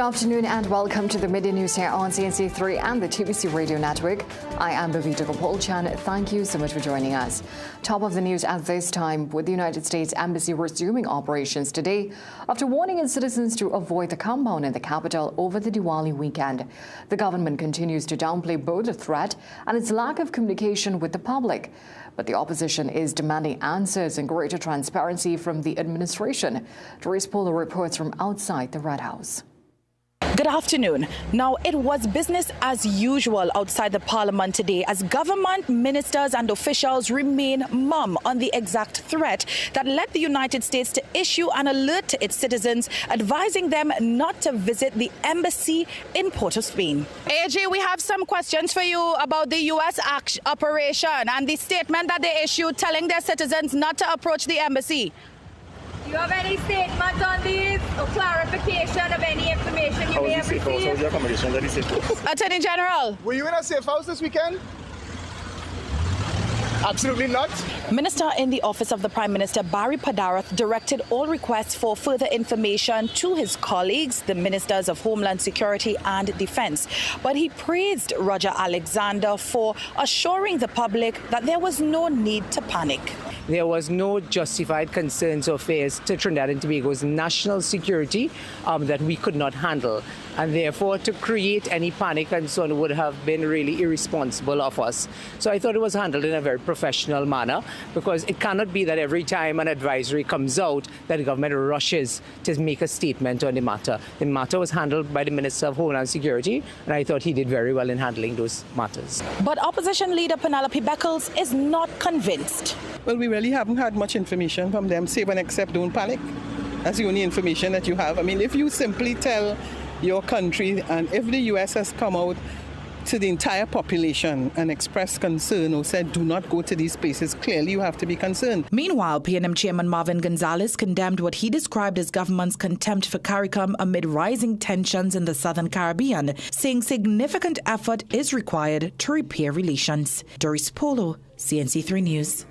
afternoon and welcome to the Midday News here on CNC3 and the TBC Radio Network. I am Bhavita Gopalchan. Thank you so much for joining us. Top of the news at this time, with the United States Embassy resuming operations today after warning its citizens to avoid the compound in the capital over the Diwali weekend. The government continues to downplay both the threat and its lack of communication with the public. But the opposition is demanding answers and greater transparency from the administration. Doris Polo reports from outside the Red House. Good afternoon. Now, it was business as usual outside the parliament today as government ministers and officials remain mum on the exact threat that led the United States to issue an alert to its citizens, advising them not to visit the embassy in Port of Spain. AJ, we have some questions for you about the U.S. operation and the statement that they issued telling their citizens not to approach the embassy. Do you have any statement on these or clarification of any information you may have received? Attorney General. Were you in a safe house this weekend? Absolutely not. Minister in the Office of the Prime Minister, Barry Padarath, directed all requests for further information to his colleagues, the Ministers of Homeland Security and Defense. But he praised Roger Alexander for assuring the public that there was no need to panic. There was no justified concerns or fears to Trinidad and Tobago's national security that we could not handle. And therefore, to create any panic and so on would have been really irresponsible of us. So I thought it was handled in a very professional manner, because it cannot be that every time an advisory comes out that the government rushes to make a statement on the matter. The matter was handled by the Minister of Homeland Security, and I thought he did very well in handling those matters. But opposition leader Penelope Beckles is not convinced. Well, we really haven't had much information from them, save and except don't panic. That's the only information that you have. I mean, if you simply tell your country, and if the U.S. has come out to the entire population and expressed concern or said do not go to these places, clearly you have to be concerned. Meanwhile, PNM Chairman Marvin Gonzalez condemned what he described as government's contempt for CARICOM amid rising tensions in the Southern Caribbean, saying significant effort is required to repair relations. Doris Polo, CNC3 News.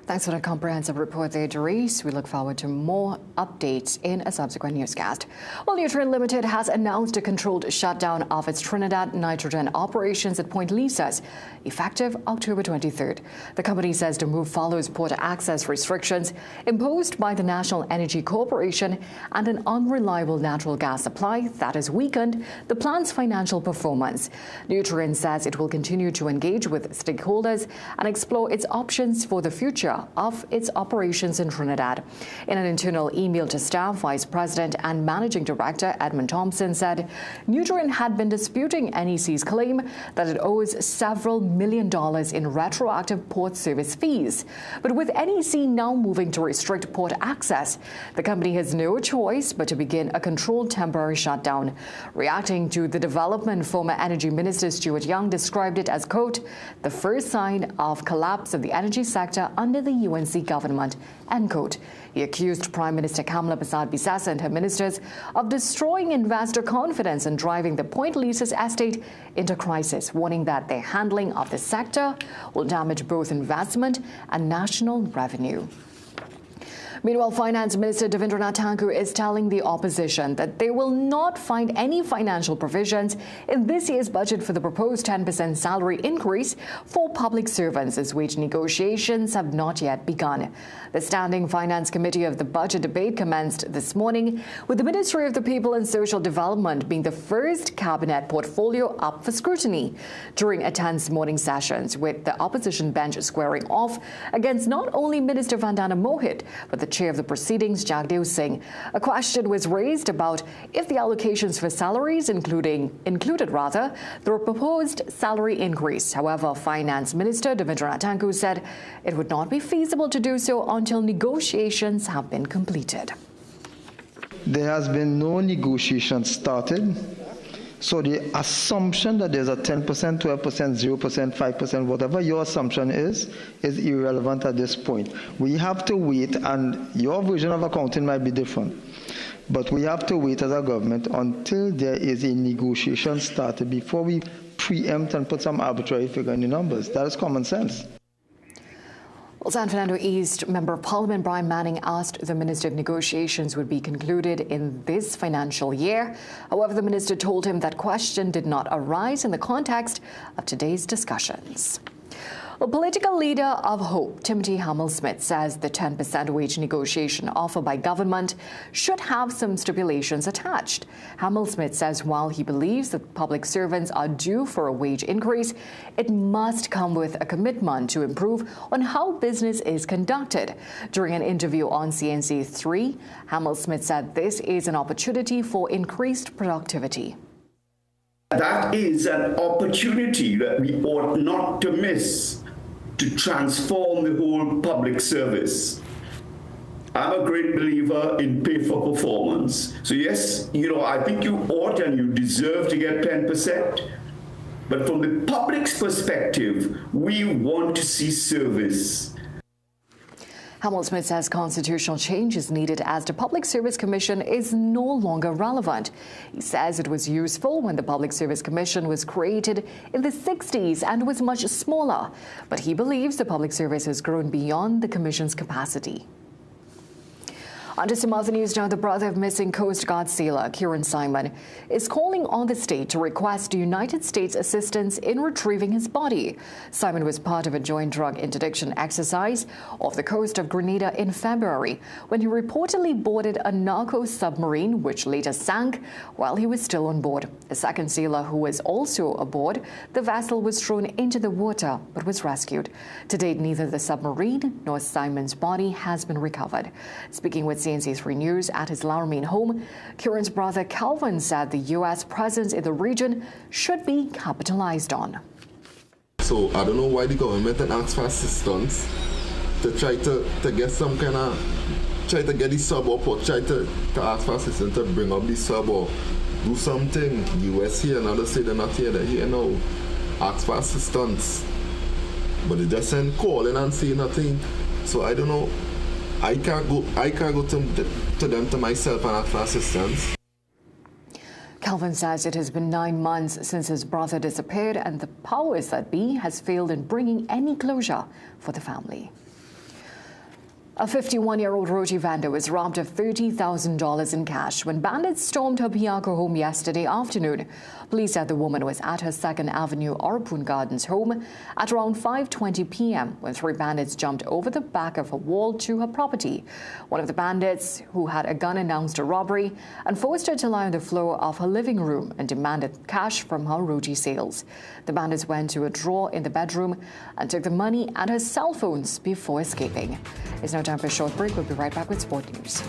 Thanks for that comprehensive report there, Doris. We look forward to more updates in a subsequent newscast. Well, Nutrien Limited has announced a controlled shutdown of its Trinidad nitrogen operations at Point Lisas, effective October 23rd. The company says the move follows port access restrictions imposed by the National Energy Corporation and an unreliable natural gas supply that has weakened the plant's financial performance. Nutrien says it will continue to engage with stakeholders and explore its options for the future of its operations in Trinidad. In an internal email to staff, Vice President and Managing Director Edmund Thompson said Nutrien had been disputing NEC's claim that it owes several $1 million in retroactive port service fees. But with NEC now moving to restrict port access, the company has no choice but to begin a controlled temporary shutdown. Reacting to the development, former Energy Minister Stuart Young described it as, quote, the first sign of collapse of the energy sector under the UNC government, end quote. He accused Prime Minister Kamala Persad-Bissessar and her ministers of destroying investor confidence and driving the Point Lisas estate into crisis, warning that their handling of the sector will damage both investment and national revenue. Meanwhile, Finance Minister Devendranath Thakur is telling the opposition that they will not find any financial provisions in this year's budget for the proposed 10% salary increase for public servants, as wage negotiations have not yet begun. The Standing Finance Committee of the budget debate commenced this morning, with the Ministry of the People and Social Development being the first cabinet portfolio up for scrutiny. During a tense morning sessions, with the opposition bench squaring off against not only Minister Vandana Mohit, but the chair of the proceedings, Jagdev Singh. A question was raised about if the allocations for salaries included the proposed salary increase. However, Finance Minister Devendranath Thakur said it would not be feasible to do so until negotiations have been completed. There has been no negotiations started. So the assumption that there's a 10%, 12%, 0%, 5%, whatever your assumption is irrelevant at this point. We have to wait, and your version of accounting might be different. But we have to wait as a government until there is a negotiation started before we preempt and put some arbitrary figure in the numbers. That is common sense. Well, San Fernando East Member of Parliament Brian Manning asked the minister if negotiations would be concluded in this financial year. However, the minister told him that question did not arise in the context of today's discussions. Well, political leader of Hope, Timothy Hamel-Smith, says the 10% wage negotiation offer by government should have some stipulations attached. Hamel-Smith says while he believes that public servants are due for a wage increase, it must come with a commitment to improve on how business is conducted. During an interview on CNC3, Hamel-Smith said this is an opportunity for increased productivity. That is an opportunity that we ought not to miss to transform the whole public service. I'm a great believer in pay for performance. So yes, I think you ought and you deserve to get 10%. But from the public's perspective, we want to see service. Hamel-Smith says constitutional change is needed as the Public Service Commission is no longer relevant. He says it was useful when the Public Service Commission was created in the 60s and was much smaller. But he believes the public service has grown beyond the Commission's capacity. On to some other news now. The brother of missing Coast Guard sailor Kieran Simon is calling on the state to request United States assistance in retrieving his body. Simon was part of a joint drug interdiction exercise off the coast of Grenada in February when he reportedly boarded a narco submarine which later sank while he was still on board. A second sailor who was also aboard the vessel was thrown into the water but was rescued. To date, neither the submarine nor Simon's body has been recovered. Speaking with CNC3 News at his Laramine home, Kieran's brother Calvin said the U.S. presence in the region should be capitalized on. So I don't know why the government asked for assistance to try to get some kind of, try to get the sub up or try to ask for assistance to bring up the sub or do something. U.S. here, another say they're not here, they're here now. Ask for assistance. But they just send calling and say nothing. So I don't know. I can't go to them to myself and ask for assistance. Calvin says it has been 9 months since his brother disappeared and the powers that be has failed in bringing any closure for the family. A 51-year-old roti vendor was robbed of $30,000 in cash when bandits stormed her Piarco home yesterday afternoon. Police said the woman was at her 2nd Avenue Orapun Gardens home at around 5:20 p.m. when 3 bandits jumped over the back of her wall to her property. One of the bandits, who had a gun, announced a robbery and forced her to lie on the floor of her living room and demanded cash from her roti sales. The bandits went to a drawer in the bedroom and took the money and her cell phones before escaping. It's now time for a short break. We'll be right back with sport news.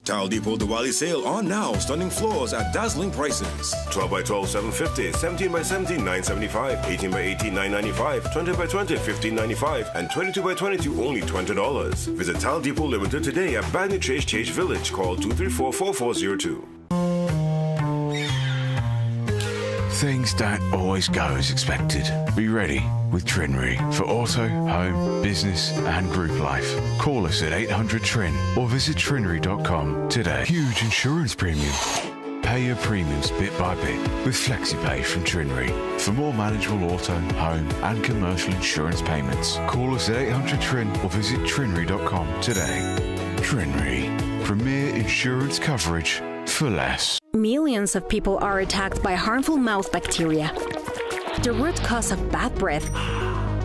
Tile Depot Diwali sale on now. Stunning floors at dazzling prices. 12 by 12, $750. 17 by 17, $975. 18 by 18, $995. 20 by 20, $15.95. And 22 by 22, only $20. Visit Tile Depot Limited today at Banyan Chase Village. Call 234-4402. Things don't always go as expected. Be ready with Trinry for auto, home, business and group life. Call us at 800-TRIN or visit trinry.com today. Huge insurance premium. Pay your premiums bit by bit with FlexiPay from Trinry. For more manageable auto, home and commercial insurance payments, call us at 800-TRIN or visit trinry.com today. Trinry. Premier insurance coverage for less. Millions of people are attacked by harmful mouth bacteria. The root cause of bad breath,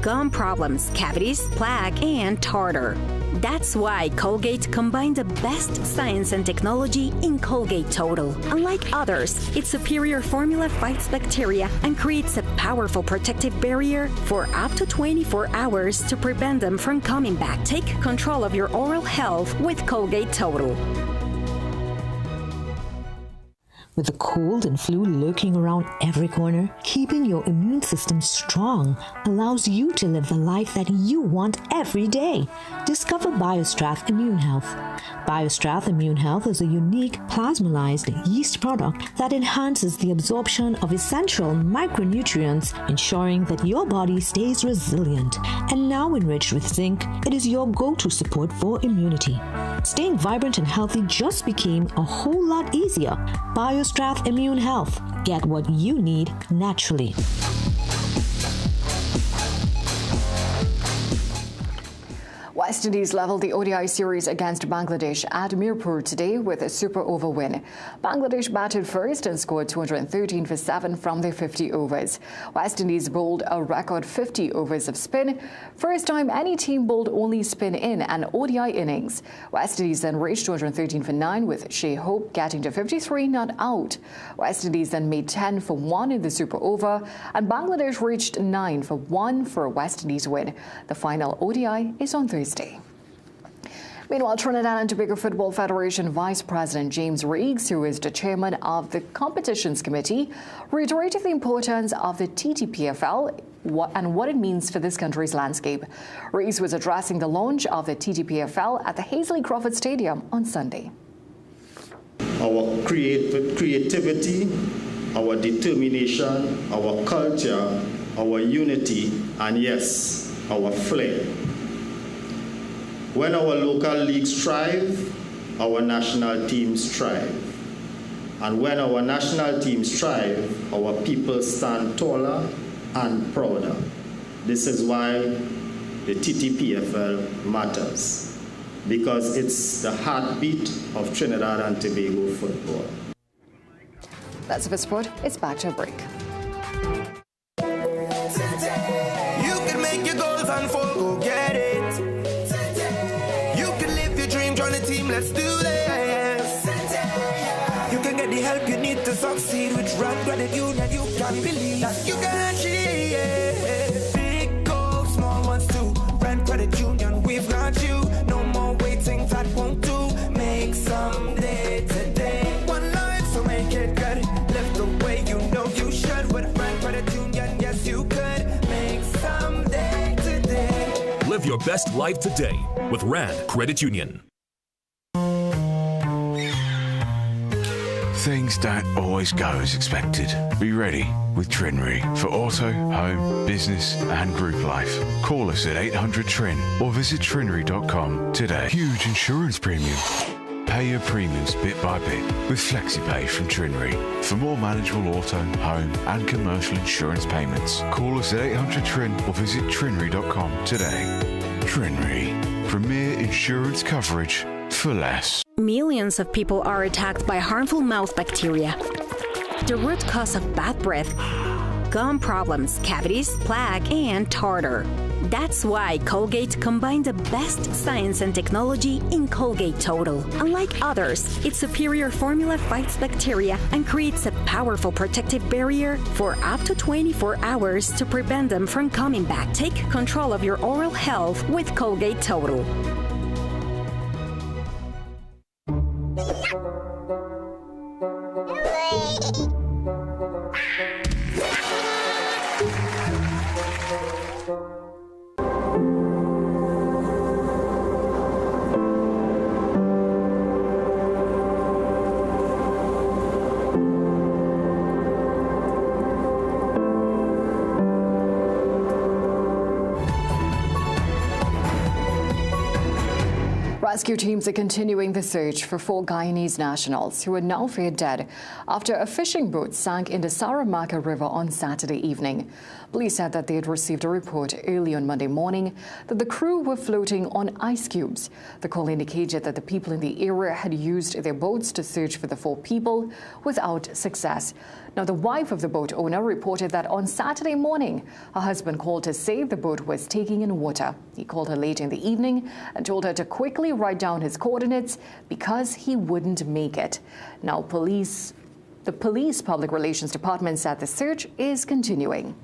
gum problems, cavities, plaque, and tartar. That's why Colgate combined the best science and technology in Colgate Total. Unlike others, its superior formula fights bacteria and creates a powerful protective barrier for up to 24 hours to prevent them from coming back. Take control of your oral health with Colgate Total. With the cold and flu lurking around every corner, keeping your immune system strong allows you to live the life that you want every day. Discover BioStrath Immune Health. BioStrath Immune Health is a unique plasmalized yeast product that enhances the absorption of essential micronutrients, ensuring that your body stays resilient. And now enriched with zinc, it is your go-to support for immunity. Staying vibrant and healthy just became a whole lot easier. BioStrath Immune Health. Get what you need naturally. West Indies levelled the ODI series against Bangladesh at Mirpur today with a super over win. Bangladesh batted first and scored 213 for 7 from their 50 overs. West Indies bowled a record 50 overs of spin. First time any team bowled only spin in an ODI innings. West Indies then reached 213 for 9 with Shea Hope getting to 53 not out. West Indies then made 10 for 1 in the super over and Bangladesh reached 9 for 1 for a West Indies win. The final ODI is on Thursday. Meanwhile, Trinidad and Tobago Football Federation Vice President James Riggs, who is the chairman of the Competitions Committee, reiterated the importance of the TTPFL and what it means for this country's landscape. Riggs was addressing the launch of the TTPFL at the Hazley Crawford Stadium on Sunday. Our creativity, our determination, our culture, our unity, and yes, our flair. When our local leagues thrive, our national teams thrive. And when our national teams thrive, our people stand taller and prouder. This is why the TTPFL matters, because it's the heartbeat of Trinidad and Tobago football. That's it for sport. It's back to a break. You can make your goals unfold, go get it. Let's do this. You can get the help you need to succeed with Rand Credit Union. You can believe that you can achieve big goals, small ones too. Rand Credit Union, we've got you. No more waiting, that won't do. Make someday today. One life, so make it good. Live the way you know you should. With Rand Credit Union, yes you could. Make someday today. Live your best life today with Rand Credit Union. Things don't always go as expected. Be ready with Trinry for auto, home, business and group life. Call us at 800 TRIN or visit trinry.com today. Huge insurance premium. Pay your premiums bit by bit with FlexiPay from Trinry. For more manageable auto, home and commercial insurance payments, call us at 800 TRIN or visit trinry.com today. Trinry. Premier insurance coverage for less. Millions of people are attacked by harmful mouth bacteria. The root cause of bad breath, gum problems, cavities, plaque, and tartar. That's why Colgate combined the best science and technology in Colgate Total. Unlike others, its superior formula fights bacteria and creates a powerful protective barrier for up to 24 hours to prevent them from coming back. Take control of your oral health with Colgate Total. Rescue teams are continuing the search for 4 Guyanese nationals who are now feared dead after a fishing boat sank in the Saramacca River on Saturday evening. Police said that they had received a report early on Monday morning that the crew were floating on ice cubes. The call indicated that the people in the area had used their boats to search for the 4 people without success. Now, the wife of the boat owner reported that on Saturday morning, her husband called to say the boat was taking in water. He called her late in the evening and told her to quickly write down his coordinates because he wouldn't make it. Now, the police public relations department said the search is continuing.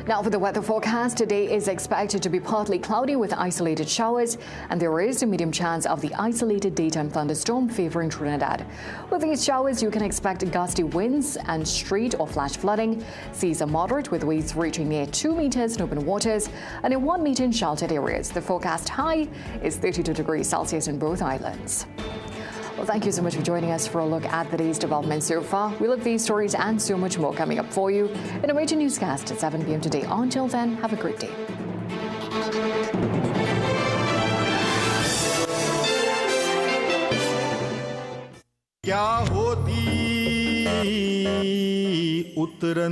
Now for the weather forecast, today is expected to be partly cloudy with isolated showers, and there is a medium chance of the isolated daytime thunderstorm favoring Trinidad. With these showers, you can expect gusty winds and street or flash flooding. Seas are moderate with waves reaching near 2 meters in open waters and in 1 meter in sheltered areas. The forecast high is 32 degrees Celsius in both islands. Well, thank you so much for joining us for a look at the day's developments so far. We'll have these stories and so much more coming up for you in a Midday Newscast at 7 p.m. today. Until then, have a great day. क्या होती उत्तरन